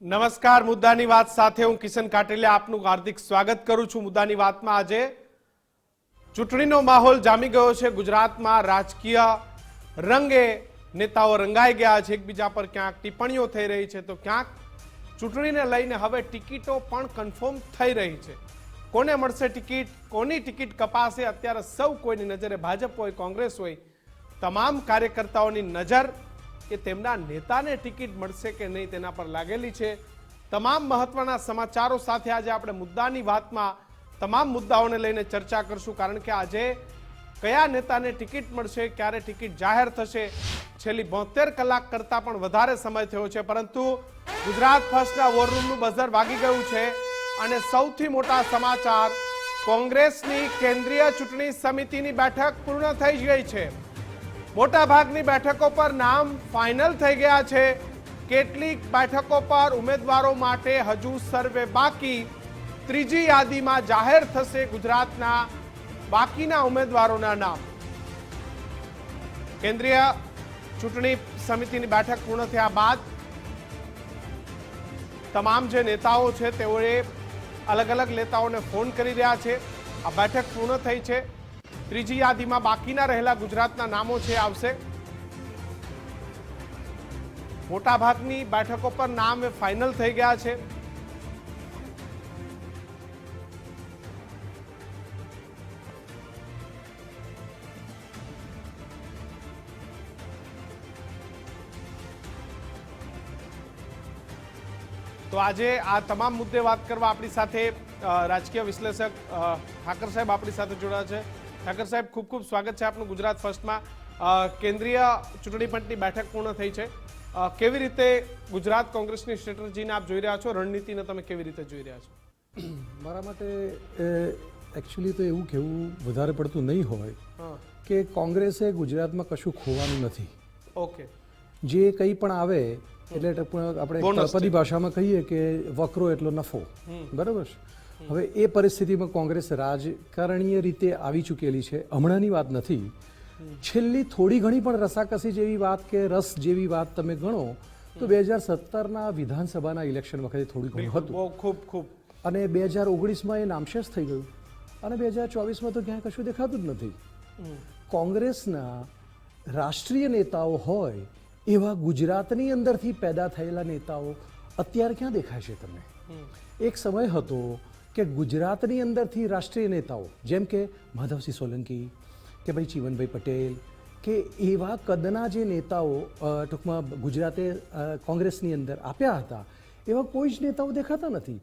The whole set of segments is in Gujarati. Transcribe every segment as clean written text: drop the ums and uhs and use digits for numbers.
નમસ્કાર, મુદ્દાની વાત સાથે હું કિશન કાટેલિયા આપનું હાર્દિક સ્વાગત કરું છું। મુદ્દાની વાતમાં આજે ચૂંટણીનો માહોલ જામી ગયો છે। ગુજરાતમાં રાજકીય રંગે નેતાઓ રંગાઈ ગયા છે, એકબીજા પર ક્યાંક ટિપ્પણીઓ થઈ રહી છે તો ક્યાંક ચૂંટણીને લઈને હવે ટિકિટો પણ કન્ફર્મ થઈ રહી છે। કોને મળશે ટિકિટ, કોની ટિકિટ કપાશે, અત્યારે સૌ કોઈની નજરે ભાજપ હોય કોંગ્રેસ હોય તમામ કાર્યકર્તાઓની નજર કે તેમના નેતાને ટિકિટ મળશે કે નહીં તેના પર લાગેલી છે। તમામ મહત્વના સમાચારો સાથે આજે આપણે મુદ્દાની વાતમાં તમામ મુદ્દાઓને લઈને ચર્ચા કરશું, કારણ કે આજે કયા નેતાને ટિકિટ મળશે, ક્યારે ટિકિટ જાહેર થશે, છેલ્લી 72 કલાક કરતા પણ વધારે સમય થયો છે, પરંતુ ગુજરાત ફર્સ્ટના વોર રૂમનું બઝર વાગી ગયું છે અને સૌથી મોટા સમાચાર, કોંગ્રેસની કેન્દ્રીય ચૂંટણી સમિતિની બેઠક પૂર્ણ થઈ ગઈ છે। મોટા ભાગની બેઠકો પર નામ ફાઇનલ થઈ ગયા છે। કેટલીક બેઠકો પર ઉમેદવારો માટે હજુ સર્વે બાકી। ત્રીજી યાદીમાં જાહેર થશે ગુજરાતના બાકીના ઉમેદવારોના નામ। કેન્દ્રીય ચૂંટણી સમિતિની બેઠક પૂર્ણ થયા બાદ તમામ જે નેતાઓ છે તેઓએ અલગ અલગ નેતાઓને ફોન કરી રહ્યા છે। આ બેઠક પૂર્ણ થઈ છે। ત્રીજી યાદીમાં બાકીના રહેલા ગુજરાતના નામો છે આવશે। મોટા ભાગની બેઠકો પર નામ ફાઇનલ થઈ ગયા છે। તો આજે આ તમામ મુદ્દે વાત કરવા આપણી સાથે રાજકીય વિશ્લેષક ઠાકર સાહેબ આપણી સાથે જોડાયા છે। ઠાકર સાહેબ, ખૂબ ખૂબ સ્વાગત છે આપનું ગુજરાત ફર્સ્ટમાં। કેન્દ્રીય ચૂંટણી પંચની બેઠક પૂર્ણ થઈ છે, કેવી રીતે ગુજરાત કોંગ્રેસની સ્ટ્રેટેજીને આપ જોઈ રહ્યા છો, રણનીતિને તમે કેવી રીતે જોઈ રહ્યા છો? મારા માટે એકચ્યુઅલી તો એવું કહેવું વધારે પડતું નહીં હોય કે કોંગ્રેસે ગુજરાતમાં કશું ખોવાનું નથી। ઓકે, જે કંઈ પણ આવે એટલે આપણે પરિભાષામાં કહીએ કે વકરો એટલો નફો, બરાબર છે। હવે એ પરિસ્થિતિમાં કોંગ્રેસ રાજકારણીય રીતે આવી ચૂકેલી છે, હમણાંની વાત નથી। છેલ્લી થોડી ઘણી પણ રસાકસી જેવી વાત કે રસ જેવી વાત તમે ગણો તો 2017ના વિધાનસભાના ઇલેક્શન વખતે થોડું ઘણું હતું, ખૂબ અને 2019માં એ નામશેષ થઈ ગયું, અને 2024માં તો ક્યાંય કશું દેખાતું જ નથી। કોંગ્રેસના રાષ્ટ્રીય નેતાઓ હોય એવા ગુજરાતની અંદરથી પેદા થયેલા નેતાઓ અત્યારે ક્યાં દેખાય છે તમને? એક સમય હતો કે ગુજરાતની અંદરથી રાષ્ટ્રીય નેતાઓ જેમ કે માધવસિંહ સોલંકી કે ભાઈ ચીમનભાઈ પટેલ કે એવા કદના જે નેતાઓ ટૂંકમાં ગુજરાતે કોંગ્રેસની અંદર આપ્યા હતા, એવા કોઈ જ નેતાઓ દેખાતા નથી।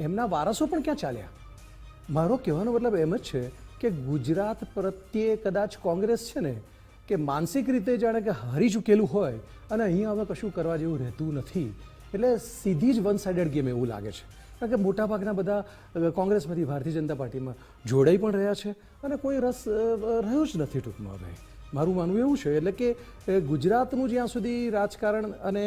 એમના વારસો પણ ક્યાં ચાલ્યા? મારો કહેવાનો મતલબ એમ જ છે કે ગુજરાત પ્રત્યે કદાચ કોંગ્રેસ છે ને કે માનસિક રીતે જાણે કે હારી ચૂકેલું હોય અને અહીંયા હવે કશું કરવા જેવું રહેતું નથી, એટલે સીધી જ વન સાઇડેડ ગેમ એવું લાગે છે। કારણ કે મોટાભાગના બધા કોંગ્રેસમાંથી ભારતીય જનતા પાર્ટીમાં જોડાઈ પણ રહ્યા છે અને કોઈ રસ રહ્યો જ નથી ટૂંકમાં। હવે મારું માનવું એવું છે, એટલે કે ગુજરાતનું જ્યાં સુધી રાજકારણ અને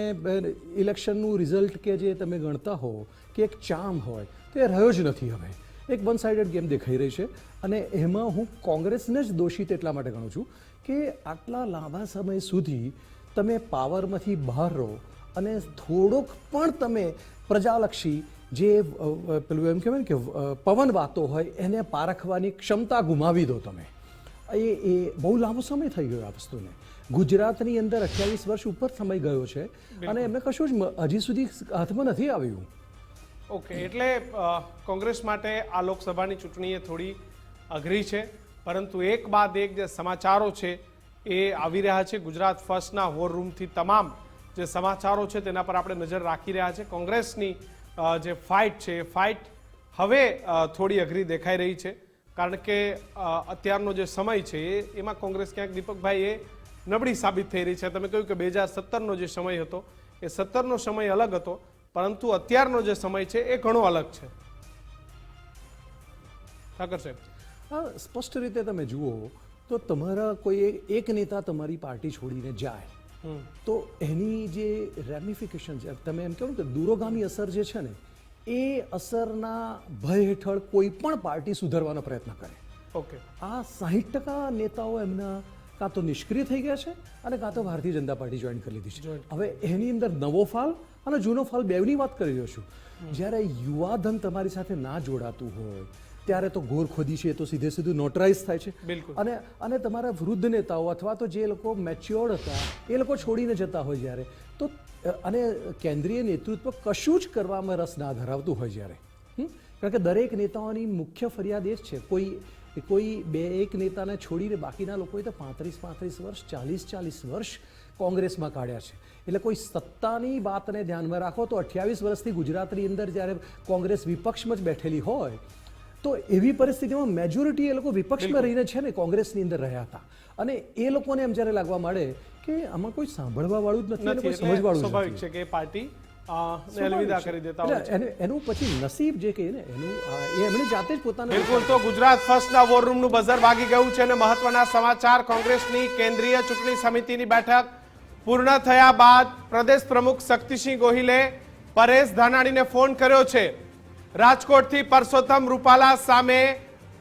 ઇલેક્શનનું રિઝલ્ટ કે જે તમે ગણતા હો કે એક ચામ હોય તો એ રહ્યો જ નથી। હવે એક વન સાઇડેડ ગેમ દેખાઈ રહી છે, અને એમાં હું કોંગ્રેસને જ દોષિત એટલા માટે ગણું છું કે આટલા લાંબા સમય સુધી તમે પાવરમાંથી બહાર રહો અને થોડોક પણ તમે પ્રજાલક્ષી જે પેલું એમ કહેવાય ને કે પવન વાતો હોય એને પારખવાની ક્ષમતા ગુમાવી દો તમે। એ બહુ લાંબો સમય થઈ ગયો આ વસ્તુને। ગુજરાતની અંદર 28 વર્ષ ઉપર સમય ગયો છે અને એમને કશું જ હજી સુધી હાથમાં નથી આવ્યું। ઓકે, એટલે કોંગ્રેસ માટે આ લોકસભાની ચૂંટણી એ થોડી અઘરી છે, પરંતુ એક બાદ એક જે સમાચારો છે એ આવી રહ્યા છે। ગુજરાત ફર્સ્ટના વોર રૂમથી તમામ જે સમાચારો છે તેના પર આપણે નજર રાખી રહ્યા છે। કોંગ્રેસની જે ફાઇટ છે એ ફાઇટ હવે થોડી અઘરી દેખાઈ રહી છે, કારણ કે અત્યારનો જે સમય છે એમાં કોંગ્રેસ ક્યાંક દીપકભાઈ એ નબળી સાબિત થઈ રહી છે। તમે કહ્યું કે 2017નો જે સમય હતો એ 17નો સમય અલગ હતો, પરંતુ અત્યારનો જે સમય છે એ ઘણો અલગ છે। ઠાકર સાહેબ, હા, સ્પષ્ટ રીતે તમે જુઓ તો તમારા કોઈ એક નેતા તમારી પાર્ટી છોડીને જાય તો એની જે રેમિફિકેશન છે, તમે એમ કહો કે દૂરોગામી અસર જે છે ને, એ અસરના ભય હેઠળ કોઈ પણ પાર્ટી સુધારવાનો પ્રયત્ન કરે। ઓકે, આ 60% નેતાઓ એમના કાં તો નિષ્ક્રિય થઈ ગયા છે અને કાં તો ભારતીય જનતા પાર્ટી જોઈન કરી લીધી છે. હવે એની અંદર નવો ફાલ અને જૂનો ફાલ બેવની વાત કરી રહ્યો છું. જ્યારે યુવાધન તમારી સાથે ના જોડાતું હોય ત્યારે તો ગોર ખોદી છે, એ તો સીધે સીધું નોટરાઇઝ થાય છે. બિલકુલ. અને તમારા વૃદ્ધ નેતાઓ અથવા તો જે લોકો મેચ્યોર્ડ હતા એ લોકો છોડીને જતા હોય જ્યારે, તો અને કેન્દ્રીય નેતૃત્વ કશું જ કરવામાં રસ ના ધરાવતું હોય જ્યારે, કારણ કે દરેક નેતાઓની મુખ્ય ફરિયાદ એ જ છે, કોઈ બે એક નેતાને છોડીને બાકીના લોકોએ તો 35 વર્ષ 40 વર્ષ કોંગ્રેસમાં કાઢ્યા છે. એટલે કોઈ સત્તાની વાતને ધ્યાનમાં રાખો તો 28 વર્ષથી ગુજરાતની અંદર જ્યારે કોંગ્રેસ વિપક્ષમાં જ બેઠેલી હોય તો એવી પરિસ્થિતિમાં મેજોરિટી એ લોકો વિપક્ષમાં રહીને છે ને કોંગ્રેસની અંદર રહ્યા હતા, અને એ લોકોને એમ જ્યારે લાગવા માંડે કે આમાં કોઈ સાંભળવા વાળું જ નથી, કોઈ સમજવાળું સ્વાભાવિક છે કે પાર્ટી અલવિદા કરી દેતા હોય છે. એનું પછી નસીબ જે કહે ને એનું એમણે જાતે જ પોતાના. બિલકુલ. તો ગુજરાત ફર્સ્ટના વોર રૂમનું બઝર વાગી ગયું છે અને મહત્વના સમાચાર. કોંગ્રેસની કેન્દ્રીય ચૂંટણી સમિતિની બેઠક પૂર્ણ થયા બાદ પ્રદેશ પ્રમુખ શક્તિસિંહ ગોહિલે પરેશ ધાનાણીને ફોન કર્યો છે. રાજકોટથી પરસોત્તમ રૂપાલા સામે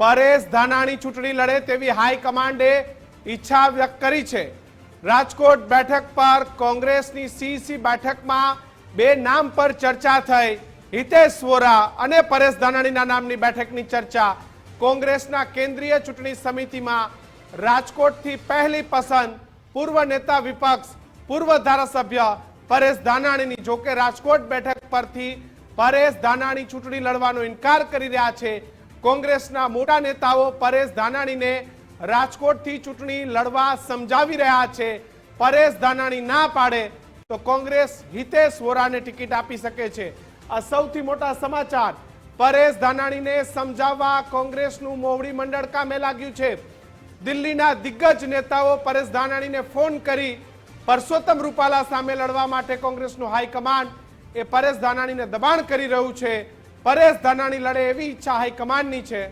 પરેશ ધાનાણી ચૂંટણી લડે તેવી હાઈકમાન્ડે ઈચ્છા વ્યક્ત કરી છે. રાજકોટ બેઠક પર કોંગ્રેસની સીસી બેઠકમાં બે નામ પર ચર્ચા થઈ. હિતેશ વોરા અને પરેશ ધાનાણીના નામની બેઠકની ચર્ચા. કોંગ્રેસના કેન્દ્રીય ચૂંટણી સમિતિમાં રાજકોટથી પહેલી પસંદ પૂર્વ નેતા વિપક્ષ પૂર્વ ધારાસભ્ય પરેશ ધાનાણીની. જોકે રાજકોટ બેઠક પરથી પરેશ ધાનાણી ચૂંટણી લડવાનો ઇનકાર કરી રહ્યા છે. કોંગ્રેસના મોટા નેતાઓ પરેશ ધાનાણીને રાજકોટથી ચૂંટણી લડવા સમજાવી રહ્યા છે. પરેશ ધાનાણી ના પાડે તો કોંગ્રેસ હિતેશ વોરાને ટિકિટ આપી શકે છે. આ સૌથી મોટા સમાચાર. પરેશ ધાનાણીને સમજાવવા કોંગ્રેસનું મોવડી મંડળ કામે લાગ્યું છે. દિલ્હીના દિગ્ગજ નેતાઓ પરેશ ધાનાણીને ફોન કરી પરસોત્તમ રૂપાલા સામે લડવા માટે કોંગ્રેસનું હાઈકમાન્ડ એ પરેશ ધાનાણીને દબાણ કરી રહ્યું છે. પરેશ ધાનાણી લડે એવી ઈચ્છા હાઈકમાન્ડની છે.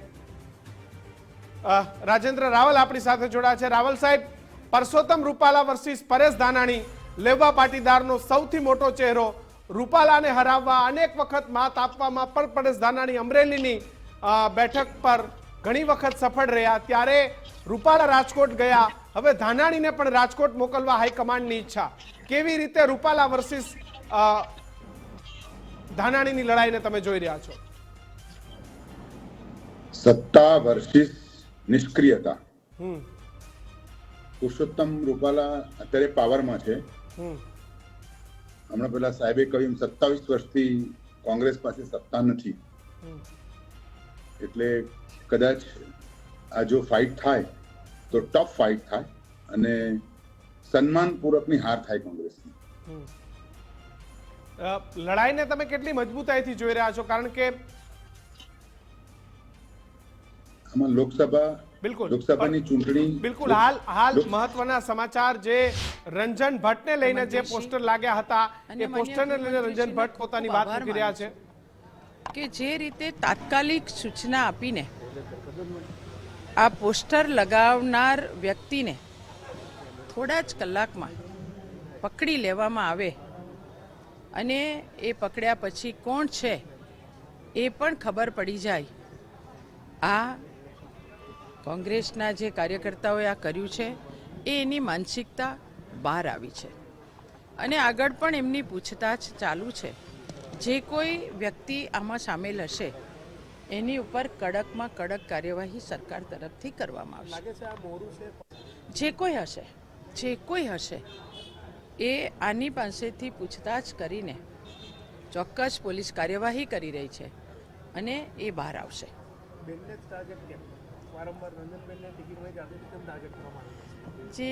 રાજેન્દ્ર રાવલ આપણી સાથે જોડાયા છે. રાવલ સાહેબ, પરસોત્તમ રૂપાલા વર્સિસ પરેશ ધાનાણી, લેવા પાટીદારનો સૌથી મોટો ચહેરો. રૂપાલાને હરાવવા અનેક વખત માત આપવામાં પણ પરેશ ધાનાણી અમરેલીની બેઠક પર ઘણી વખત સફળ રહ્યા. ત્યારે રૂપાલા રાજકોટ ગયા, હવે ધાનાણીને પણ રાજકોટ મોકલવા હાઈકમાન્ડની ઈચ્છા. કેવી રીતે રૂપાલા વર્સિસ ધાનાણીની લડાઈને તમે જોઈ રહ્યા છો? સત્તા વર્સિસ નિષ્ક્રિયતા. પુરુષોત્તમ રૂપાલા અત્યારે પાવરમાં છે. હમણાં પેલા સાહેબે કહ્યું 27 વર્ષથી કોંગ્રેસ પાસે સત્તા નથી, એટલે કદાચ આ જો ફાઇટ થાય તો ટફ ફાઇટ થાય અને સન્માનપૂર્વકની હાર થાય કોંગ્રેસની. લડાઈને તમે કેટલી મજબૂતાઈથી જોઈ રહ્યા છો? કારણ કે આમાં લોકસભાની ચૂંટણી બિલકુલ હાલ મહત્વના સમાચાર. જે રંજન ભટ્ટને લઈને જે પોસ્ટર લાગ્યા હતા એ પોસ્ટરને લઈને રંજન ભટ્ટ પોતાની વાત મૂકી રહ્યા છે કે જે રીતે તાત્કાલિક સૂચના આપીને આ પોસ્ટર લગાવનાર વ્યક્તિને થોડા જ કલાકમાં પકડી લેવામાં આવે અને એ પકડ્યા પછી કોણ છે એ પણ ખબર પડી જાય. આ કોંગ્રેસના જે કાર્યકર્તાઓએ આ કર્યું છે એ એની માનસિકતા બહાર આવી છે અને આગળ પણ એમની પૂછતાછ ચાલુ છે. જે કોઈ વ્યક્તિ આમાં સામેલ હશે એની ઉપર કડકમાં કડક કાર્યવાહી સરકાર તરફથી કરવામાં આવશે. જે કોઈ હશે એ આની પાસેથી પૂછતાછ કરીને ચોક્કસ પોલીસ કાર્યવાહી કરી રહી છે અને એ બહાર આવશે. જે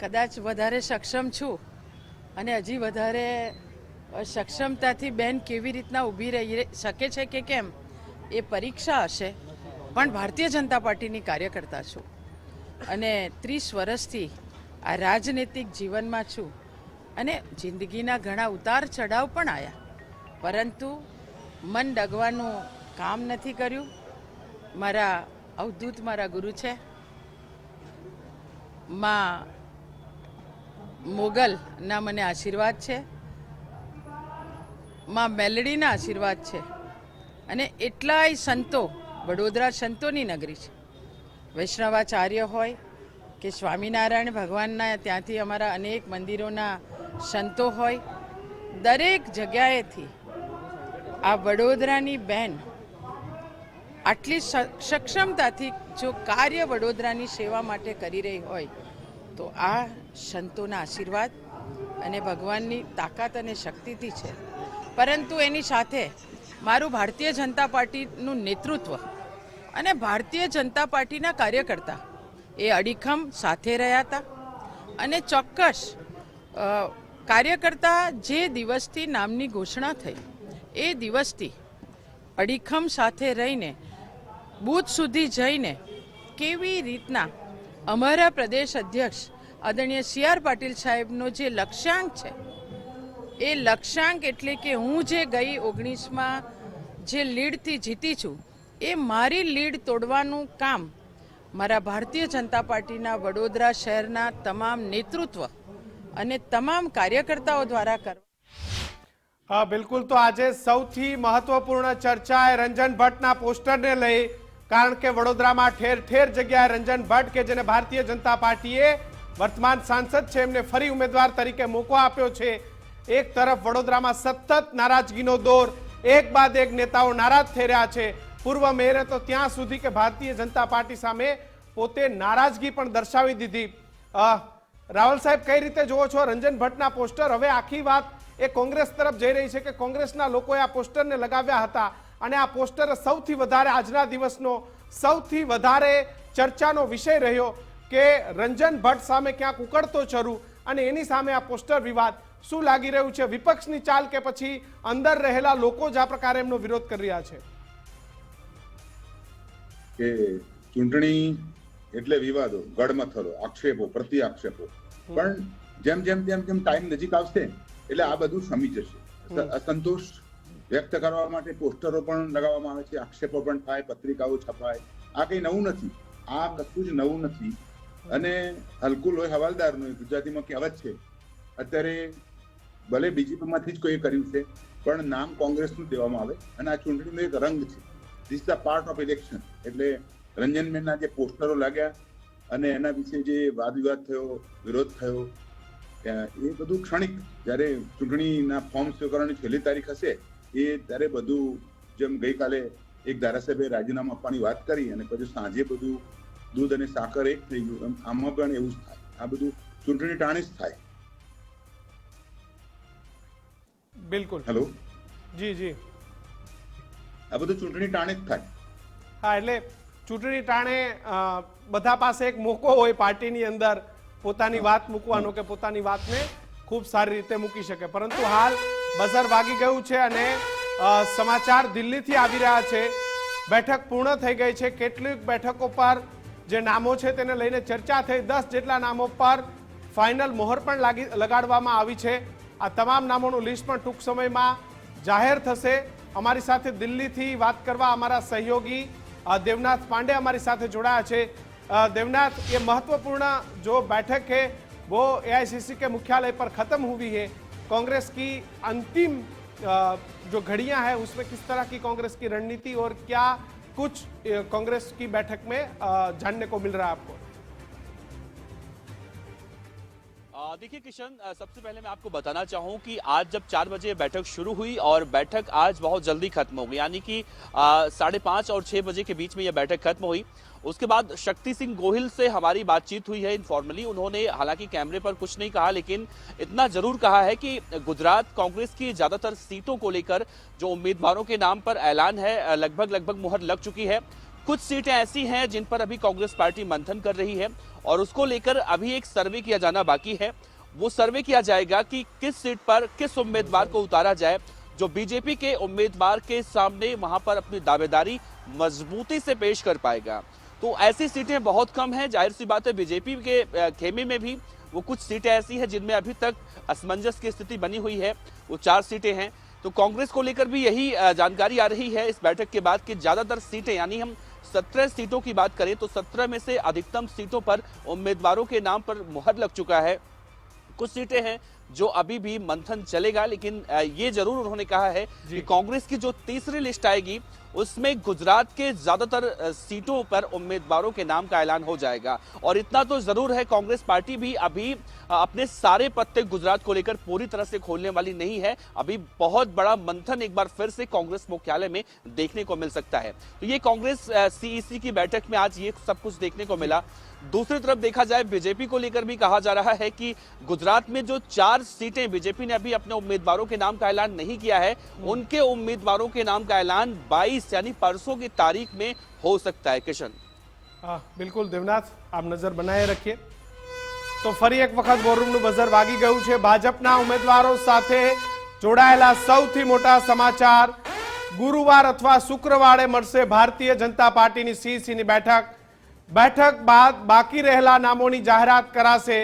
કદાચ વધારે સક્ષમ છું અને હજી વધારે સક્ષમતાથી બેન કેવી રીતના ઊભી રહી શકે છે કે કેમ એ પરીક્ષા હશે. પણ ભારતીય જનતા પાર્ટીની કાર્યકર્તા છું અને 30 વર્ષથી આ રાજનૈતિક જીવનમાં છું અને જિંદગીના ઘણા ઉતાર ચઢાવ પણ આવ્યા, પરંતુ મન ડગવાનું કામ નથી કર્યું. મારા અવધૂત મારા ગુરુ છે, માં મોગલના મને આશીર્વાદ છે, માં મેલડીના આશીર્વાદ છે અને એટલાય સંતો, વડોદરા સંતોની નગરી છે. વૈષ્ણવાચાર્ય હોય, કે સ્વામિનારાયણ ભગવાનના ત્યાંથી અમારા અનેક મંદિરોના સંતો હોય, દરેક જગ્યાએથી આ વડોદરાની બહેન આટલી સક્ષમતાથી જો કાર્ય વડોદરાની સેવા માટે કરી રહી હોય તો આ સંતોના આશીર્વાદ અને ભગવાનની તાકાત અને શક્તિથી છે. પરંતુ એની સાથે મારું ભારતીય જનતા પાર્ટીનું નેતૃત્વ અને ભારતીય જનતા પાર્ટીના કાર્યકર્તા એ અડીખમ સાથે રહ્યા હતા. અને ચોક્કસ કાર્યકર્તા જે દિવસથી નામની ઘોષણા થઈ એ દિવસથી અડીખમ સાથે રહીને બૂથ સુધી જઈને કેવી રીતના અમારા પ્રદેશ અધ્યક્ષ આદરણીય CR પાટીલ સાહેબનો જે લક્ષ્યાંક છે એ લક્ષ્યાંક એટલે કે હું જે ગઈ 19માં જે લીડથી જીતી છું એ મારી લીડ તોડવાનું કામ મારા ભારતીય જનતા પાર્ટીના વડોદરા શહેરના તમામ નેતૃત્વ અને તમામ કાર્યકર્તાઓ દ્વારા કરવા. હા, બિલકુલ. તો આજે સૌથી મહત્વપૂર્ણ ચર્ચા એ રંજન ભટ્ટના પોસ્ટરને લઈ, કારણ કે વડોદરામાં ઠેર ઠેર જગ્યાએ રંજન ભટ્ટ કે જેને ભારતીય જનતા પાર્ટીએ વર્તમાન સાંસદ છે એમને ફરી ઉમેદવાર તરીકે મોકો આપ્યો છે. એક તરફ વડોદરામાં સતત નારાજગીનો દોર, એક બાદ એક નેતાઓ નારાજ થઈ રહ્યા છે. પૂર્વ મેયરે તો ત્યાં સુધી કે ભારતીય જનતા પાર્ટી સામે પોતે નારાજગી પણ દર્શાવી દીધી. રાવલ સાહેબ, કઈ રીતે જોવો છો રંજન ભટ્ટના પોસ્ટર? હવે આખી વાત એ કોંગ્રેસ તરફ જઈ રહી છે કે કોંગ્રેસના લોકોએ આ પોસ્ટરને લગાવ્યા હતા અને આ પોસ્ટર સૌથી વધારે આજના દિવસનો સૌથી વધારે ચર્ચાનો વિષય રહ્યો કે રંજન ભટ્ટ સામે ક્યાંક ઉકળતો ચરુ અને એની સામે આ પોસ્ટર વિવાદ. શું લાગી રહ્યું છે, વિપક્ષની ચાલ કે પછી અંદર રહેલા લોકો જ આ પ્રકારે એમનો વિરોધ કરી રહ્યા છે? કે ચૂંટણી એટલે વિવાદો, ગડમથલો, આક્ષેપો, પ્રતિ આક્ષેપો, પણ જેમ જેમ જેમ જેમ ટાઈમ નજીક આવશે એટલે આ બધું શમી જશે. અસંતોષ વ્યક્ત કરવા માટે પોસ્ટરો પણ લગાવવામાં આવે છે, આક્ષેપો પણ થાય, પત્રિકાઓ છપાય. આ કઈ નવું નથી, આ કશું જ નવું નથી. અને હલકું લોહી હવાલદારનું ગુજરાતીમાં કહેવત છે. અત્યારે ભલે બીજેપીમાંથી જ કોઈ કર્યું છે પણ નામ કોંગ્રેસનું દેવામાં આવે અને આ ચૂંટણીનો એક રંગ છે. This is a part of election. એટલે રંજનબેનના જે પોસ્ટરો લાગ્યા અને એના વિશે જે વાદ વિવાદ થયો, વિરોધ થયો, એ બધું ક્ષણિક. જ્યારે ચૂંટણીના ફોર્મ સ્વીકારવાની છેલ્લી તારીખ હશે એ ત્યારે બધું, જેમ ગઈકાલે એક ધારાસભ્યએ રાજીનામું આપવાની વાત કરી અને પછી સાંજે બધું દૂધ અને સાકર એક થઈ ગયું, એમ આમાં પણ એવું જ થાય. આ બધું ચૂંટણી ટાણે જ થાય. બિલકુલ. હેલો, જી જી, આ બધું ચૂંટણી ટાણે જ થાય. હા, એટલે ચૂંટણી ટાણે બધા પાસે એક મોકો હોય પાર્ટીની અંદર પોતાની વાત મૂકવાનો કે પોતાની વાતને ખૂબ સારી રીતે મૂકી શકે. પરંતુ હાલ બઝર વાગી ગયું છે અને સમાચાર દિલ્હીથી આવી રહ્યા છે. બેઠક પૂર્ણ થઈ ગઈ છે. કેટલીક બેઠકો પર જે નામો છે તેને લઈને ચર્ચા થઈ. 10 જેટલા નામો પર ફાઇનલ મોહર પણ લગાડવામાં આવી છે. આ તમામ નામોનું લિસ્ટ પણ ટૂંક સમયમાં જાહેર થશે. અમારી સાથે દિલ્હીથી વાત કરવા અમારા સહયોગી देवनाथ पांडे हमारी साथ जोड़ा है। देवनाथ, ये महत्वपूर्ण जो बैठक है वो एआईसीसी के मुख्यालय पर खत्म हुई है। कांग्रेस की अंतिम जो घड़ियां हैं उसमें किस तरह की कांग्रेस की रणनीति और क्या कुछ कांग्रेस की बैठक में जानने को मिल रहा है आपको? देखिए किशन, सबसे पहले मैं आपको बताना चाहूं कि आज जब 4 बजे बैठक शुरू हुई और बैठक आज बहुत जल्दी खत्म हो गई, यानी कि 5:30 और 6 बजे के बीच में यह बैठक खत्म हुई। उसके बाद शक्ति सिंह गोहिल से हमारी बातचीत हुई है इनफॉर्मली। उन्होंने हालांकि कैमरे पर कुछ नहीं कहा, लेकिन इतना जरूर कहा है कि गुजरात कांग्रेस की ज्यादातर सीटों को लेकर जो उम्मीदवारों के नाम पर ऐलान है, लगभग मुहर लग चुकी है। कुछ सीटें ऐसी हैं जिन पर अभी कांग्रेस पार्टी मंथन कर रही है और उसको लेकर अभी एक सर्वे किया जाना बाकी है। वो सर्वे किया जाएगा कि किस सीट पर किस उम्मीदवार को उतारा जाए जो बीजेपी के उम्मीदवार के सामने वहां पर अपनी दावेदारी मजबूती से पेश कर पाएगा। तो ऐसी सीटें बहुत कम हैं। जाहिर सी बात है बीजेपी के खेमे में भी वो कुछ सीटें ऐसी हैं जिनमें अभी तक असमंजस की स्थिति बनी हुई है। वो 4 सीटें हैं। तो कांग्रेस को लेकर भी यही जानकारी आ रही है इस बैठक के बाद कि ज्यादातर सीटें, यानी हम 17 सीटों की बात करें तो 17 में से अधिकतम सीटों पर उम्मीदवारों के नाम पर मुहर लग चुका है। कुछ सीटें हैं जो अभी भी मंथन चलेगा, लेकिन ये जरूर उन्होंने कहा है कि कांग्रेस की जो तीसरी लिस्ट आएगी उसमें गुजरात के ज्यादातर सीटों पर उम्मीदवारों के नाम का ऐलान हो जाएगा। और इतना तो जरूर है, कांग्रेस पार्टी भी अभी अपने सारे पत्ते गुजरात को लेकर पूरी तरह से खोलने वाली नहीं है। अभी बहुत बड़ा मंथन एक बार फिर से कांग्रेस मुख्यालय में देखने को मिल सकता है। तो ये कांग्रेस सीईसी की बैठक में आज ये सब कुछ देखने को मिला। दूसरी तरफ देखा जाए, बीजेपी को लेकर भी कहा जा रहा है कि गुजरात में जो 4 सीटें बीजेपी ने अभी अपने उम्मीदवारों के नाम का ऐलान नहीं किया है, उनके उम्मीदवारों के नाम का ऐलान 22 यानी परसों की तारीख में हो सकता है। किशन, બિલકુલ દેવનાથ, આપ નજર બનાવી રાખીએ। તો ફરી એક વખત વોરરૂમનું બઝર વાગી ગયું છે। ભાજપના ઉમેદવારો સાથે જોડાયેલા સૌથી મોટા સમાચાર, ગુરુવાર અથવા શુક્રવારે મળશે ભારતીય જનતા પાર્ટીની સીઈસીની બેઠક। બેઠક બાદ બાકી રહેલા નામોની જાહેરાત કરાશે।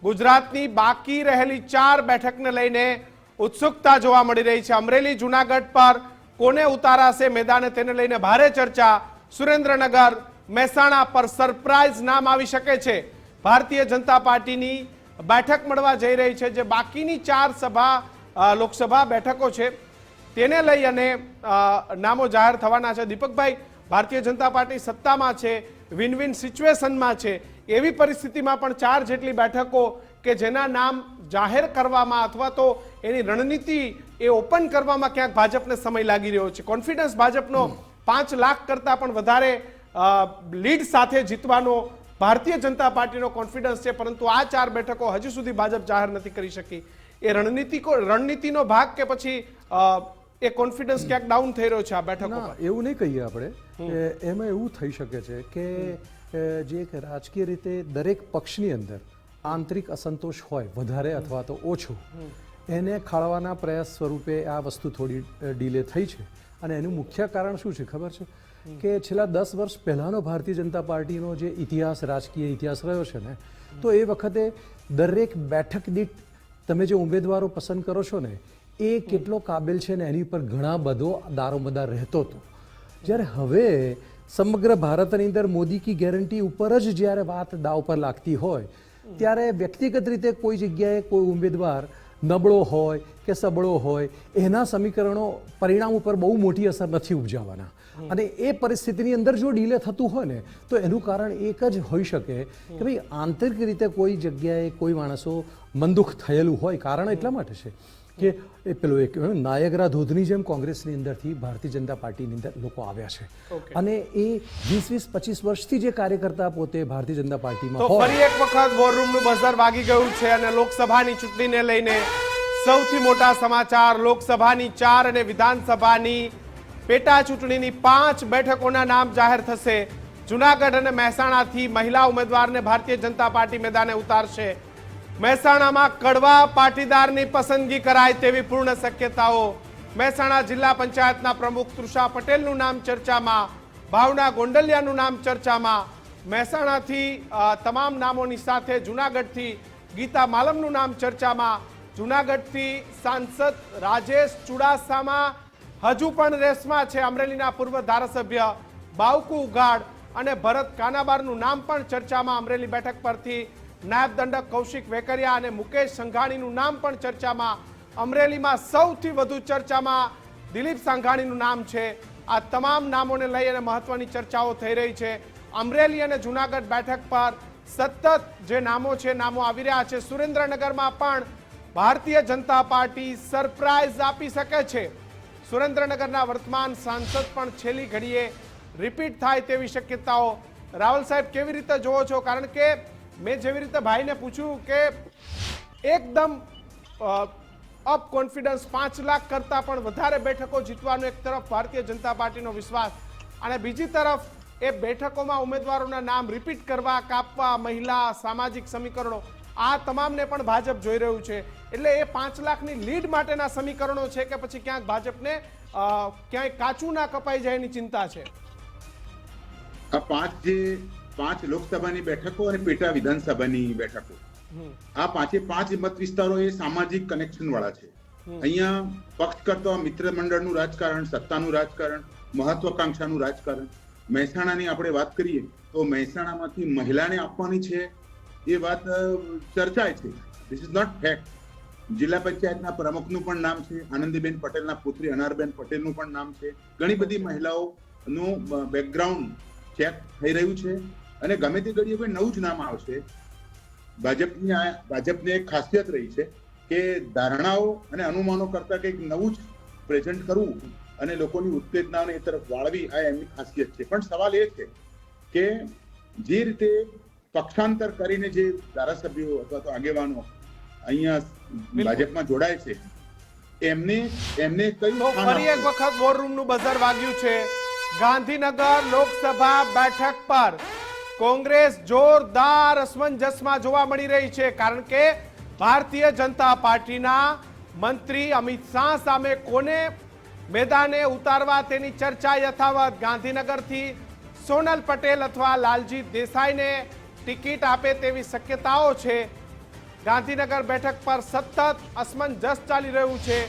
ગુજરાતની બાકી રહેલી 4 બેઠકને લઈને ઉત્સુકતા જોવા મળી રહી છે। અમરેલી, જૂનાગઢ પર કોને ઉતારાશે મેદાને, તેને લઈને ભારે ચર્ચા। સુરેન્દ્રનગર, મહેસાણા પર સરપ્રાઇઝ નામ આવી શકે છે। ભારતીય જનતા પાર્ટીની બેઠક મળવા જઈ રહી છે। જે બાકીની 4 લોકસભા બેઠકો છે તેને લઈ અને નામો જાહેર થવાના છે। દીપકભાઈ, ભારતીય જનતા પાર્ટી સત્તામાં છે, વિન વિન સિચ્યુએશનમાં છે, એવી પરિસ્થિતિમાં પણ 4 જેટલી બેઠકો કે જેના નામ જાહેર કરવામાં અથવા તો એની રણનીતિ એ ઓપન કરવામાં ક્યાંક ભાજપને સમય લાગી રહ્યો છે। કોન્ફિડન્સ ભાજપનો 5 લાખ કરતા પણ વધારે લીડ સાથે જીતવાનો ભારતીય જનતા પાર્ટીનો કોન્ફિડન્સ છે, પરંતુ આ 4 બેઠકો હજુ સુધી ભાજપ જાહેર નથી કરી શકી। એ રણનીતિનો ભાગ કે પછી એ કોન્ફિડન્સ ક્યાંક ડાઉન થઈ રહ્યો છે આ બેઠકો પર? એવું નહીં કહીએ આપણે કે એમાં એવું થઈ શકે છે કે જે એક રાજકીય રીતે દરેક પક્ષની અંદર આંતરિક અસંતોષ હોય, વધારે અથવા તો ઓછો, એને ખાળવાના પ્રયાસ સ્વરૂપે આ વસ્તુ થોડી ડીલે થઈ છે। અને એનું મુખ્ય કારણ શું છે ખબર છે કે છેલ્લા 10 વર્ષ પહેલાંનો ભારતીય જનતા પાર્ટીનો જે ઇતિહાસ, રાજકીય ઇતિહાસ રહ્યો છે ને, તો એ વખતે દરેક બેઠક દીઠ તમે જે ઉમેદવારો પસંદ કરો છો ને એ કેટલો કાબિલ છે ને એની પર ઘણા બધો દારોમદાર રહેતો હતો। જ્યારે હવે સમગ્ર ભારતની અંદર મોદી કી ગેરંટી ઉપર જ જ્યારે વાત દાવ પર લાગતી હોય, ત્યારે વ્યક્તિગત રીતે કોઈ જગ્યાએ કોઈ ઉમેદવાર નબળો હોય કે સબળો હોય, એના સમીકરણો પરિણામ ઉપર બહુ મોટી અસર નથી ઉપજાવવાના। અને એ પરિસ્થિતિની અંદર જો ડીલે થતું હોય ને તો એનું કારણ એક જ હોઈ શકે કે ભાઈ આંતરિક રીતે કોઈ જગ્યાએ કોઈ માણસો મનદુખ થયેલું હોય। કારણ એટલા માટે છે કે એ પેલો એક નાયગરા ધોધની જેમ કોંગ્રેસની અંદરથી ભારતીય જનતા પાર્ટીની અંદર લોકો આવ્યા છે અને એ 20-25 વર્ષથી જે કાર્યકર્તા પોતે ભારતીય જનતા પાર્ટીમાં તો હોય। ફરી એક વખત વોરરૂમનું બઝર વાગી ગયું છે અને લોકસભાની ચૂંટણીને લઈને સૌથી મોટા સમાચાર, લોકસભાની 4 અને વિધાનસભાની પેટા ચૂંટણીની 5 બેઠકોના નામ જાહેર થશે। જૂનાગઢ અને મહેસાણાથી મહિલા ઉમેદવારને ભારતીય જનતા પાર્ટી મેદાને ઉતારશે। મહેસાણામાં કડવા પાટીદારની પસંદગી કરાય તેવી પૂર્ણ શક્યતાઓ। મહેસાણા જિલ્લા પંચાયતના પ્રમુખ તૃષા પટેલનું નામ ચર્ચામાં, ભાવના ગોંડલિયાનું નામ ચર્ચામાં। મહેસાણાથી તમામ નામોની સાથે જૂનાગઢથી ગીતા માલમનું નામ ચર્ચામાં। જૂનાગઢથી સાંસદ રાજેશ ચુડાસમા હજુ પણ રેસમાં છે। અમરેલીના પૂર્વ ધારાસભ્ય બાવકુ ઉઘાડ અને ભરત કાનાબારનું નામ પણ ચર્ચામાં। અમરેલી બેઠક પરથી નાયબ દંડક કૌશિક વેકરિયા અને મુકેશ સંઘાણીનું નામ પણ ચર્ચામાં। અમરેલીમાં સૌથી વધુ ચર્ચામાં દિલીપ સંઘાણીનું નામ છે। આ તમામ નામોને લઈ અને મહત્વની ચર્ચાઓ થઈ રહી છે। અમરેલી અને જૂનાગઢ બેઠક પર સતત જે નામો છે, નામો આવી રહ્યા છે। સુરેન્દ્રનગરમાં પણ ભારતીય જનતા પાર્ટી સરપ્રાઇઝ આપી શકે છે। સુરેન્દ્રનગરના વર્તમાન સાંસદ પણ છેલ્લી ઘડીએ રિપીટ થાય તેવી શક્યતાઓ। રાવલ સાહેબ, કેવી રીતે જોવો છો? કારણ કે મેં જેવી રીતે ભાઈને પૂછ્યું કે એકદમ અપ કોન્ફિડન્સ, 5 લાખ કરતા પણ વધારે બેઠકો જીતવાનો એક તરફ ભારતીય જનતા પાર્ટીનો વિશ્વાસ અને બીજી તરફ એ બેઠકોમાં ઉમેદવારોના નામ રિપીટ કરવા, કાપવા, મહિલા, સામાજિક સમીકરણો, આ તમામને પણ ભાજપ જોઈ રહ્યું છે। એટલે એ 5 લાખની લીડ માટેના સમીકરણો છે કે પછી ક્યાંક ભાજપને ક્યાંય કાચું ના કપાઈ જાય એની ચિંતા છે? આ 5 લોકસભાની બેઠકો અને પેટા વિધાનસભાની બેઠકો, આ 5 મત વિસ્તારો એ સામાજિક કનેક્શન વાળા છે। અહીંયા પક્ષ કરતો મિત્ર મંડળનું રાજકારણ, સત્તાનું રાજકારણ, મહત્વાકાંક્ષાનું રાજકારણ। મહેસાણાની આપણે વાત કરીએ તો મહેસાણામાંથી મહિલાને આપવાની છે એ વાત ચર્ચાય છે। This is not fact. જિલ્લા પંચાયતના પ્રમુખનું પણ નામ છે, આનંદીબેન પટેલના પુત્રી અનારબેન પટેલનું પણ નામ છે. ઘણી બધી મહિલાઓનું બેકગ્રાઉન્ડ ચેક થઈ રહ્યું છે અને ગમે તે ઘડીએ કોઈ નવું જ નામ આવશે. ભાજપની એક ખાસિયત રહી છે કે ધારણાઓ અને અનુમાનો કરતા કંઈક નવું જ પ્રેઝન્ટ કરવું અને લોકોની ઉત્તેજનાને એ તરફ વાળવી, આ એમની ખાસિયત છે. પણ સવાલ એ છે કે જે રીતે પક્ષાંતર કરીને જે ધારાસભ્યો અથવા તો આગેવાનો અહીંયા ભાજપમાં જોડાય છે એમને કઈ તો ફરી એક વખત વોર રૂમનું બઝર વાગ્યું છે. ગાંધીનગર લોકસભા બેઠક પર કોંગ્રેસ જોરદાર અસમંજસમાં જોવા મળી રહી છે, કારણ કે ભારતીય જનતા પાર્ટીના મંત્રી અમિત શાહ સામે કોને મેદાને ઉતારવા તેની ચર્ચા યથાવત. ગાંધીનગરથી સોનલ પટેલ અથવા લાલજી દેસાઈને ટિકિટ આપે તેવી શક્યતાઓ છે. ગાંધીનગર બેઠક પર સતત અસમંજસ ચાલી રહ્યું છે.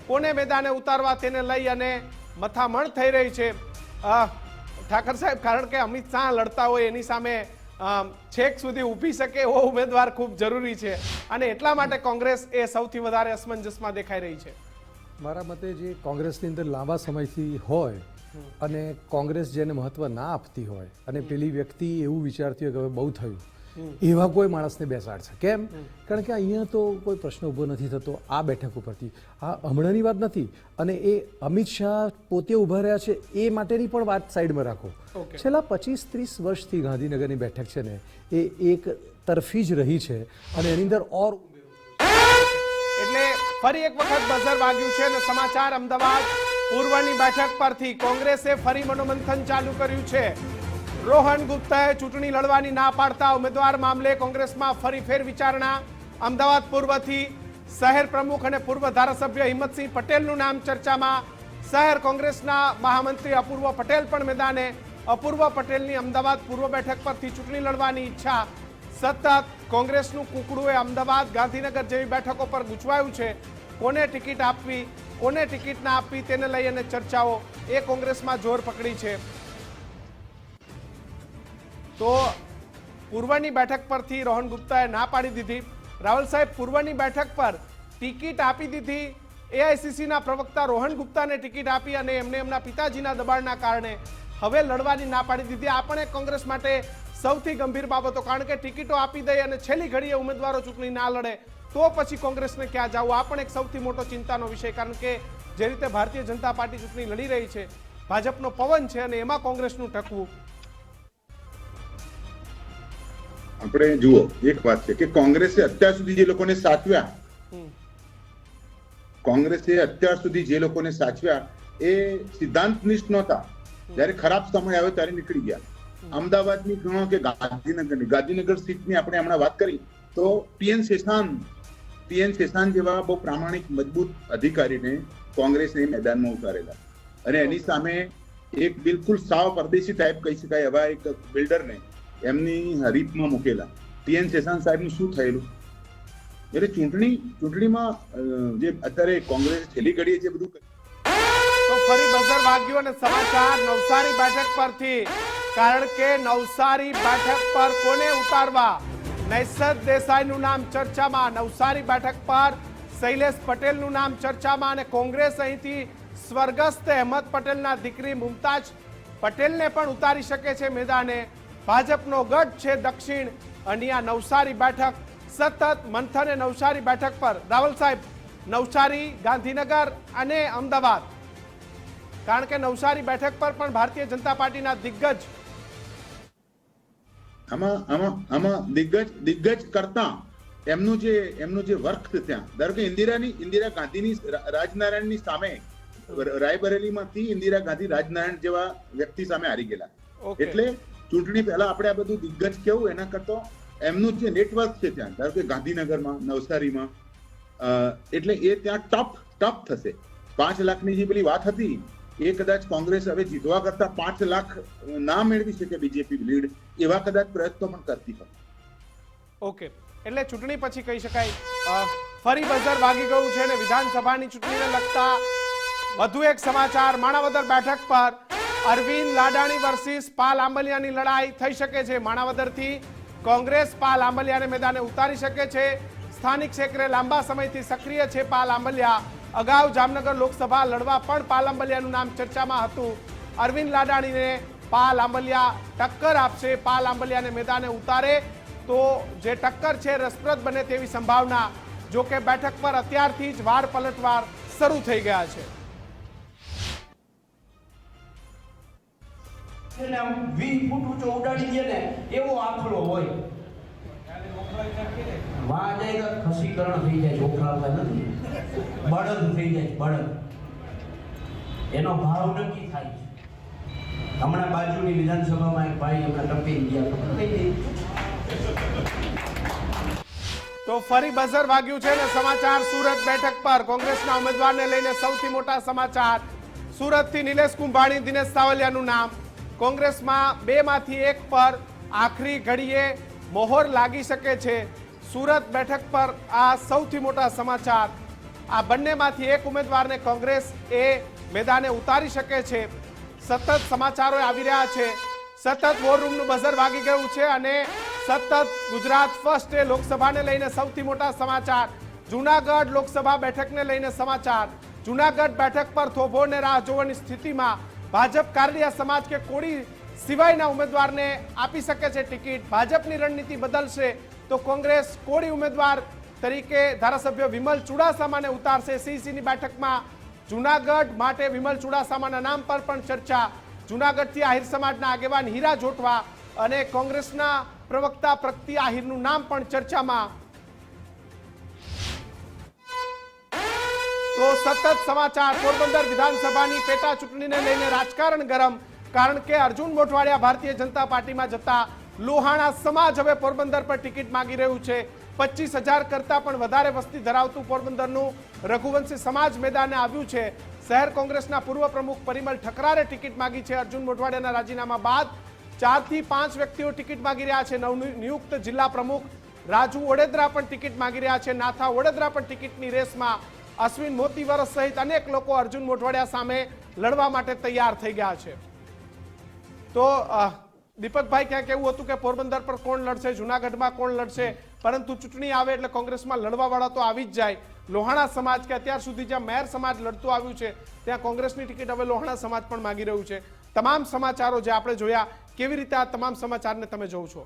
કોને મેદાને ઉતારવા તેને લઈ અને મથામણ થઈ રહી છે. ઠાકર સાહેબ, કારણ કે અમિત શાહ લડતા હોય એની સામે છેક સુધી ઊભી શકે એવો ઉમેદવાર ખૂબ જરૂરી છે અને એટલા માટે કોંગ્રેસ એ સૌથી વધારે અસમંજસમાં દેખાઈ રહી છે. મારા મતે જે કોંગ્રેસની અંદર લાંબા સમયથી હોય અને કોંગ્રેસ જેને મહત્વ ના આપતી હોય અને પેલી વ્યક્તિ એવું વિચારતી હોય કે હવે બહુ થયું, એવા કોઈ માણસને બેસાડશે. કેમ? કારણ કે અહીંયા તો કોઈ પ્રશ્ન ઊભો નથી થતો આ બેઠક ઉપરથી. આ હમણાંની વાત નથી અને એ અમિત શાહ પોતે ઊભા રહ્યા છે એ માટેની પણ વાત સાઈડમાં રાખો. છેલ્લા 25-30 વર્ષથી ગાંધીનગરની બેઠક છે ને એ એક તરફી જ રહી છે અને એની અંદર ઓર એટલે ફરી એક વખત બઝર વાગ્યું છે અને સમાચાર અમદાવાદ પૂર્વની બેઠક પરથી કોંગ્રેસે ફરી મનોમંથન ચાલુ કર્યું છે. રોહન ગુપ્તાએ ચૂંટણી લડવાની ના પાડતા ઉમેદવાર મામલે કોંગ્રેસમાં ફરી ફેર વિચારણા. અમદાવાદ પૂર્વથી શહેર પ્રમુખ અને પૂર્વ ધારાસભ્ય હિંમતસિંહ પટેલનું નામ ચર્ચામાં. શહેર કોંગ્રેસના મહામંત્રી અપૂર્વ પટેલ પણ મેદાને. અપૂર્વ પટેલની અમદાવાદ પૂર્વ બેઠક પરથી ચૂંટણી લડવાની ઈચ્છા. સતત કોંગ્રેસનું કુકડું એ અમદાવાદ, ગાંધીનગર જેવી બેઠકો પર ગૂંચવાયું છે. કોને ટિકિટ આપવી, કોને ટિકિટ ના આપવી તેને લઈ અને ચર્ચાઓ એ કોંગ્રેસમાં જોર પકડી છે. તો પૂર્વની બેઠક પરથી રોહન ગુપ્તાએ ના પાડી દીધી. રાવલ સાહેબ, પૂર્વની બેઠક પર ટિકિટ આપી દીધી. એઆઈસીસીના પ્રવક્તા રોહન ગુપ્તાને ટિકિટ આપી અને એમને એમના પિતાજીના દબાણના કારણે હવે લડવાની ના પાડી દીધી. આ પણ એક કોંગ્રેસ માટે સૌથી ગંભીર બાબતો, કારણ કે ટિકિટો આપી દઈ અને છેલ્લી ઘડીએ ઉમેદવારો ચૂંટણી ના લડે તો પછી કોંગ્રેસને ક્યાં જવું, આ પણ એક સૌથી મોટો ચિંતાનો વિષય. કારણ કે જે રીતે ભારતીય જનતા પાર્ટી ચૂંટણી લડી રહી છે, ભાજપનો પવન છે અને એમાં કોંગ્રેસનું ટકવું. આપણે જુઓ, એક વાત છે કે કોંગ્રેસે અત્યાર સુધી જે લોકોને સાચવ્યા એ સિદ્ધાંતનિષ્ઠ નહોતા. જયારે ખરાબ સમય આવ્યો ત્યારે નીકળી ગયા. અમદાવાદની ગણો કે ગાંધીનગર સીટની આપણે હમણાં વાત કરી તો પીએન શેષાન જેવા બહુ પ્રામાણિક મજબૂત અધિકારીને કોંગ્રેસે મેદાનમાં ઉતારેલા અને એની સામે એક બિલકુલ સાવ પરદેશી ટાઈપ કહી શકાય એવા એક બિલ્ડરને એમની હરીફમાં મૂકેલા. પીએન શેષાન સાહેબનું શું થયેલું? એટલે ચૂંટણીમાં જે અત્યારે કોંગ્રેસ છેલ્લી ઘડીએ જે બધું તો ફરી બઝર વાગ્યું અને સમાચાર નવસારી બેઠક પરથી, કારણ કે નવસારી બેઠક પર કોને ઉતારવા? નૈસદ દેસાઈનું નામ ચર્ચામાં. નવસારી બેઠક પર શૈલેષ પટેલનું નામ ચર્ચામાં અને કોંગ્રેસ અહીંથી સ્વર્ગસ્થ અહેમદ પટેલના દીકરી મુમતાજ પટેલને પણ ઉતારી શકે છે મેદાને. ભાજપનો ગઢ છે દક્ષિણ અને આ નવસારી બેઠક સતત મંથન. નવસારી બેઠક પર રાવલ સાહેબ, નવસારી, ગાંધીનગર અને અમદાવાદ, કારણ કે નવસારી બેઠક પર પણ ભારતીય જનતા પાર્ટીના દિગ્ગજ આમાં દિગ્ગજ કરતા એમનું જે વર્ક છે ત્યાં, ધારો કે ઇન્દિરા ગાંધીની રાજનારાયણની સામે રાયબરેલીમાંથી ઇન્દિરા ગાંધી રાજનારાયણ જેવા વ્યક્તિ સામે હારી ગયેલા. એટલે ચૂંટણી પહેલા આપણે આ બધું દિગ્ગજ કેવું એના કરતા એમનું જે નેટવર્ક છે ત્યાં, ધારો કે ગાંધીનગરમાં, નવસારીમાં, એટલે એ ત્યાં ટફ થશે. 5 લાખની જે પેલી વાત હતી એ કદાચ કોંગ્રેસ હવે જીતવા કરતા 5 લાખ ના મેળવી શકે બીજેપી લીડ, એવા કદાચ પ્રયત્નો પણ કરતી હોય. ઓકે, એટલે ચૂંટણી પછી કહી શકાય ફરી બઝર વાગી ગયું છે અને વિધાનસભાની ચૂંટણીને લગતા વધુ એક સમાચાર. માણાવદર બેઠક પર અરવિંદ લાડાણી વર્સિસ પાલ આંબલિયાની લડાઈ થઈ શકે છે. માણાવદરથી કોંગ્રેસ પાલ આંબલિયાને મેદાને ઉતારી શકે છે. સ્થાનિક ક્ષેત્રે લાંબા સમયથી સક્રિય છે પાલ આંબલિયા. અગાઉ જામનગર લોકસભા લડવા પણ પાલ આંબલિયાનું નામ ચર્ચામાં હતું. અરવિંદ લાડાણીને પાલ આંબલિયા ટક્કર આપશે. પાલ આંબલિયાને મેદાને ઉતારે તો જે ટક્કર છે રસપ્રદ બને તેવી સંભાવના. જો કે બેઠક પર અત્યારથી જ વાર પલટવાર શરૂ થઈ ગયા છે. એટલે આમ 20 ફૂટ ઊંચો ઉડાડી દે ને એવો આખલો હોય. વાહ જાય તો ખસીકરણ થઈ જાય, જોખરાવતા નથી, બળદ થઈ જાય, બળદ. એનો ભાવ નક્કી થાય છે. હમણાં બાજુની વિધાનસભામાં એક ભાઈ હમણાં ટપી ગયા, ખબર થઈ ગઈ. તો ફરી બઝર વાગ્યું છે ને સમાચાર સુરત બેઠક પર કોંગ્રેસના ઉમેદવારને લઈને સૌથી મોટા સમાચાર. સુરતથી નિલેશ કુંભાણી, દિનેશ સાવલિયાનું નામ. કોંગ્રેસમાં બેમાંથી એક પર આખરી ઘડીએ મોહર લાગી શકે છે. સુરત બેઠક પર આ સૌથી મોટા સમાચાર. આ બંનેમાંથી એક ઉમેદવારને કોંગ્રેસ એ મેદાને ઉતારી શકે છે. સતત સમાચારો આવી રહ્યા છે. સતત વોર રૂમનું બઝર વાગી ગયું છે અને સતત ગુજરાત ફર્સ્ટ એ લોકસભાને લઈને સૌથી મોટા સમાચાર. જૂનાગઢ લોકસભા બેઠકને લઈને સમાચાર. જૂનાગઢ બેઠક પર થોભોને રાહ જોવાની સ્થિતિમાં ભાજપ કારડિયા સમાજ કે કોળી સિવાયના ઉમેદવારને આપી શકે છે ટિકિટ. ભાજપની રણનીતિ બદલશે તો કોંગ્રેસ કોળી ઉમેદવાર તરીકે ધારાસભ્ય વિમલ ચુડાસમાને ઉતારશે. સીસીની બેઠકમાં જૂનાગઢ માટે વિમલ ચુડાસમાના નામ પર પણ ચર્ચા. જૂનાગઢથી આહિર સમાજના આગેવાન હીરા જોટવા અને કોંગ્રેસના પ્રવક્તા પ્રગતિ આહિરનું નામ પણ ચર્ચામાં. તો સતત સમાચાર. પોરબંદર વિધાનસભાની પેટા ચૂંટણીને લઈને રાજકારણ ગરમ, કારણ કે અર્જુન મોઢવાડિયા ભારતીય જનતા પાર્ટીમાં જતા લોહાણા સમાજ હવે પોરબંદર પર ટિકિટ માંગી રહ્યું છે. 25,000 કરતા પણ વધારે વસ્તી ધરાવતું પોરબંદરનું રઘુવંશી સમાજ મેદાને આવ્યું છે. શહેર કોંગ્રેસના પૂર્વ પ્રમુખ પરિમલ ઠકરારે ટિકિટ માંગી છે. અર્જુન મોઢવાડિયાના રાજીનામા બાદ 4 થી 5 વ્યક્તિઓ ટિકિટ માંગી રહ્યા છે. નવનિયુક્ત જિલ્લા પ્રમુખ રાજુ ઓડેદરા પણ ટિકિટ માંગી રહ્યા છે. નાથા ઓડેદરા પણ ટિકિટની રેસમાં. અશ્વિન મોતીવર સહિત અનેક લોકો અર્જુન મોઢવાડિયા સામે લડવા માટે તૈયાર થઈ ગયા છે. તો દીપકભાઈ ક્યાંક એવું હતું કે પોરબંદર પર કોણ લડશે, જૂનાગઢમાં કોણ લડશે, પરંતુ ચૂંટણી આવે એટલે કોંગ્રેસમાં લડવાવાળા તો આવી જ જાય. લોહાણા સમાજ કે અત્યાર સુધી જ્યાં મેયર સમાજ લડતું આવ્યું છે ત્યાં કોંગ્રેસની ટિકિટ હવે લોહાણા સમાજ પણ માંગી રહ્યું છે. તમામ સમાચારો જે આપણે જોયા, કેવી રીતે આ તમામ સમાચારને તમે જોવો છો?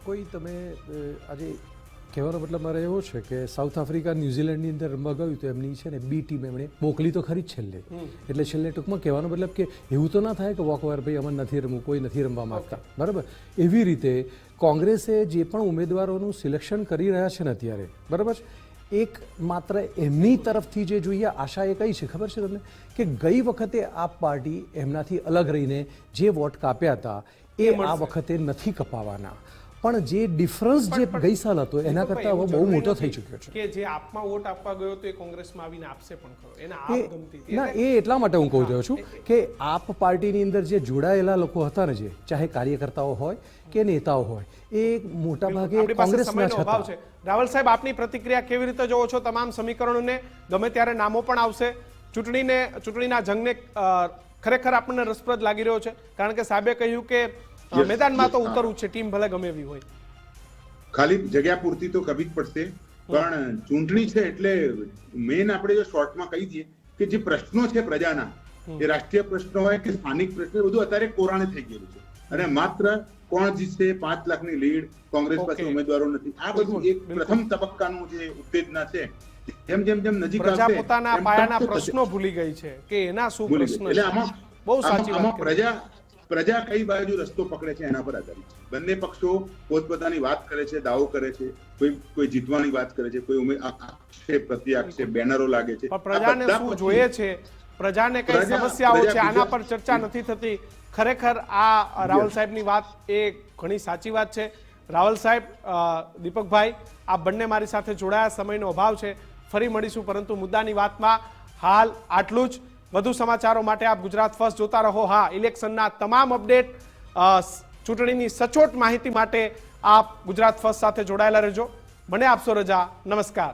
કોઈ તમે આજે કહેવાનો મતલબ મારે એવો છે કે સાઉથ આફ્રિકા ન્યુઝીલેન્ડની અંદર રમવા ગયું તો એમની છે ને બી ટીમ એમણે મોકલી તો ખરી જ છેલ્લે. એટલે છેલ્લે ટૂંકમાં કહેવાનો મતલબ કે એવું તો ના થાય કે વોકઓવર ભાઈ અમે નથી રમવું, કોઈ નથી રમવા માંગતા, બરાબર. એવી રીતે કોંગ્રેસે જે પણ ઉમેદવારોનું સિલેક્શન કરી રહ્યા છે ને અત્યારે, બરાબર, એક માત્ર એમની તરફથી જે જોઈએ આશા એ કઈ છે ખબર છે તમને, કે ગઈ વખતે આપ પાર્ટી એમનાથી અલગ રહીને જે વોટ કાપ્યા હતા એ આ વખતે નથી કપાવાના. પણ જે ડિફરન્સ જે ગઈ સાલ હતો એના કરતા હવે બહુ મોટો થઈ ચૂક્યો છે. કે જે આપમાં વોટ આપવા ગયો તો એ કોંગ્રેસમાં આવીને આપશે પણ ખરો. એના આપ ગમતી ના, એ એટલા માટે હું કહી રહ્યો છું કે આપ પાર્ટીની અંદર જે જોડાયેલા લોકો હતા ને, જે ચાહે કાર્યકર્તાઓ હોય કે નેતાઓ હોય, એ મોટા ભાગે કોંગ્રેસના જ હતા. રાવલ સાહેબ, આપની પ્રતિક્રિયા કેવી રીતે જોવો છો? તમામ સમીકરણોને ગમે ત્યારે નામો પણ આવશે. ચૂંટણીના જંગને ખરેખર આપણને રસપ્રદ લાગી રહ્યો છે, કારણ કે સાહેબે કહ્યું કે મેદાનમાં તો ઉતરવું છે, ટીમ ભલે ગમે એવી હોય. ખાલી જગ્યા પૂરતી તો કરવી જ પડશે, પણ ચૂંટણી છે એટલે મેન આપણે જો શોર્ટમાં કહી દઈએ કે જે પ્રશ્નો છે પ્રજાના, એ રાષ્ટ્રીય પ્રશ્નો હોય કે સ્થાનિક પ્રશ્નો, બધું અત્યારે કોરાણે થઈ ગયેલું છે. અને માત્ર કોણ જીતશે, 5 લાખની લીડ, કોંગ્રેસ પાસે ઉમેદવારો નથી, આ બધું એક પ્રથમ તબક્કાનું જે ઉત્તેજના છે. જેમ જેમ જેમ નજીક આવશે પ્રજા પોતાના પાયાના પ્રશ્નો ભૂલી ગઈ છે કે એના શું પ્રશ્નો છે. બહુ સાચી વાત. પ્રજા કઈ બાજુ રસ્તો પકડે છે એના પર આધારિત છે. બંને પક્ષો પોતપોતાની વાત કરે છે, દાવો કરે છે, કોઈ જીતવાની વાત કરે છે, કોઈ આક્ષેપ પ્રતિ આક્ષેપ, બેનરો લાગે છે. પણ પ્રજાને શું જોઈએ છે, પ્રજાને કઈ સમસ્યાઓ છે, આના પર ચર્ચા નથી થતી. ખરેખર આ રાવલ સાહેબની વાત એ ઘણી સાચી વાત છે. રાવલ સાહેબ, દીપકભાઈ, આ બંને મારી સાથે જોડાયા, સમયનો અભાવ છે, ફરી મળીશું, પરંતુ મુદ્દાની વાતમાં હાલ આટલું જ. વધુ સમાચારો માટે આપ ગુજરાત ફર્સ્ટ જોતા રહો. હા, ઇલેક્શનના તમામ અપડેટ, ચૂંટણીની સચોટ માહિતી માટે આપ ગુજરાત ફર્સ્ટ સાથે જોડાયેલા રહેજો. મને આપશો રજા. નમસ્કાર.